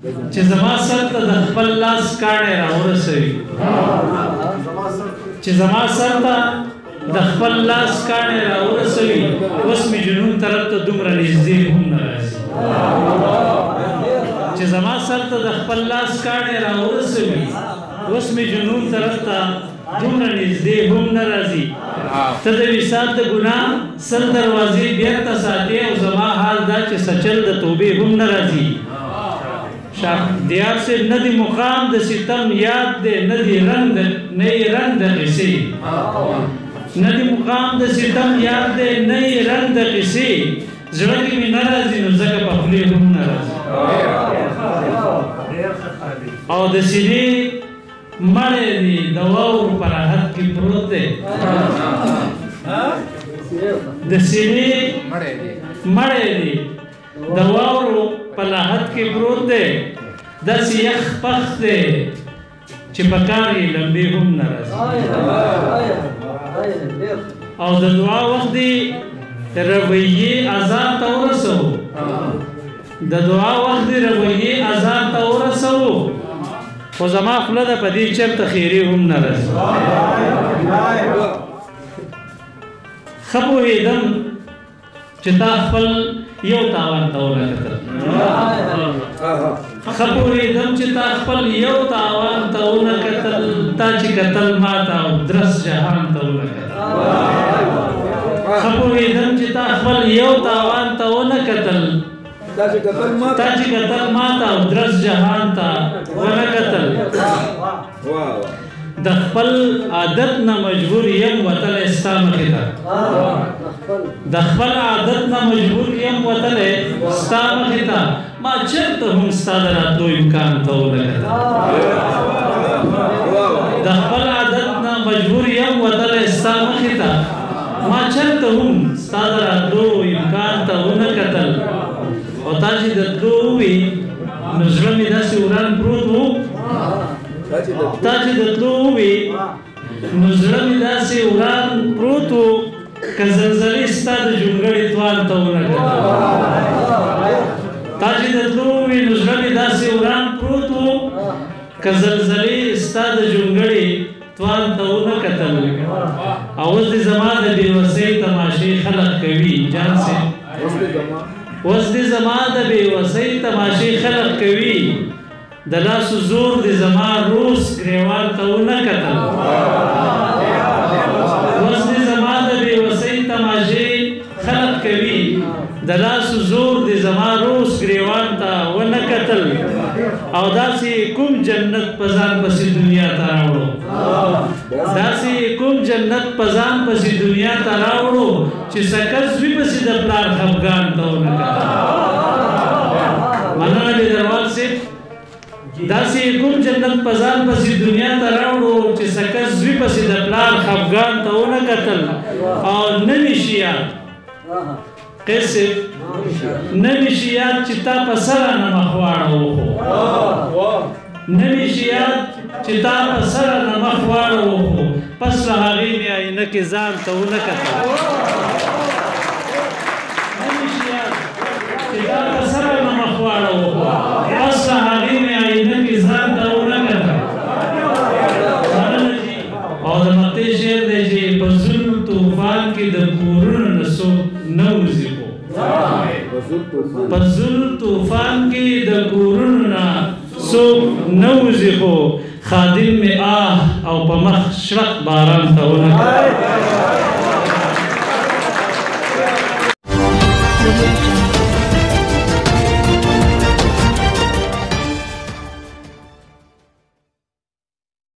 چې زما سر ته د خپل لاس کاڼی راورسوي چې زما سر ته د خپل لاس کاڼی راورسوي اوس مې جنون طرف ته دومره نږدې هم نه راځي چې زما سر ته د خپل لاس کاڼی راورسوي اوس مې جنون طرف ته دومره نږدې هم نه راځي ته د وصال د ګناه سل دروازې بیرته ساتې او زما حال دا چې سچل د توبې هم نه راځي دیار سے نہ دی مقام د ستم یاد دے نہ دی رنگ نئی رنگ د قصے نہ دی مقام د ستم یاد دے نئی رنگ د قصے زړه کې مې ناراضي نو ځکه په خولې هم ناراضي او د سینې مړې دي د واورو په راحت کې پروت دی د سینې مړې دي د واورو په راحت کې پروت دی داسې یخ پخ دی چې په کار یې لمبې هم نه راځي او د دعا وخت دی رویې عذاب ته ورسوو د دعا وخت دی رویې عذاب ته ورسوو خو زما خوله ده په دې چېرته خیرې هم نه راځي ښه پوهېدم چې تا خپل یو تاوان ته ونکتل ښه پوهېدم چې تا خپل یو تاوان ته ونکتل تا چې کتل ما ته او درس جهان ته ونکتل ښه پوهېدم چې تا خپل یو تاوان ته ونکتل تا چې کتل ما ته او درس جهان ته ونکتل د خپل عادت نه مجبور یم وتلی ستا مخې ته د خپل عادت نه مجبور یم وتلی ستا مخې ته ما چېرته هم ستا د راتلو امکان ته ونکتل د خپل عادت نه مجبور یم وتلی ستا مخې ته ما چېرته هم ستا د راتلو امکان ته ونکتل او تا چې د تلو ووي نو زړه مې داسې وران پروت و تا چې د تلو ووي نو زړه مې داسې وران پروت و که زلزلې ستا د جونګړې توان ته ونکتل تا چې د تلو ووي نو زړه مې داسې وران پروت و که زلزلې ستا د جونګړې توان ته ونکتل او اوس دې زما د بېوسۍ تماشې خلق کوي جان سے اوس دې زما د بېوسۍ تماشې خلق کوي د لاسو زور دې زما روس ګریوان ته ونکتل اوس دې زما د بېوسۍ تماشې خلق کوي د لاسو زور دې زما روس ګریوان ته ونکتل او داسې کوم جنت په ځان پسې دنیا ته راوړو داسې کوم جنت په ځان پسې دنیا ته راوړو چې سکه زوی پسې د پلار خفګان ته ونکتل مننه دې دروال صاحب داسې کوم جنت په ځان پسې دنیا ته راوړو چې سکه زوی پسې د پلار خفګان ته ونکتل او نه مې شي یاد قصه نه مې شي یاد چې تا په سره نه مخ واړو نه مې شي یاد چې تا په سره نه مخ واړو پس له هغې مې آینه کې ځان ته ونکتل نه مې شي یاد چې تا په سره نه مخ واړو پس له هغې مې آینه کې ځان ته ونکتل او د مقطع شعر دی چې په ظلم طوفان کې د کورونو نه څوک نه وځي په ظلم طوفان کې د کورونو نه څوک نه وځي خو خادم مې آه او په مخ شرق باران ته ونکتل